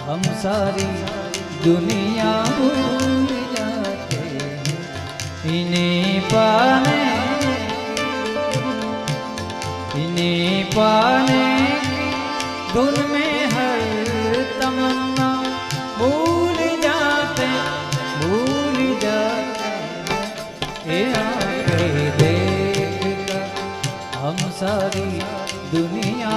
हम सारी दुनिया भूल जाते हैं इन्हीं पाने धुन में हर तमन्ना भूल जाते ये आंखें देख कर हम सारी दुनिया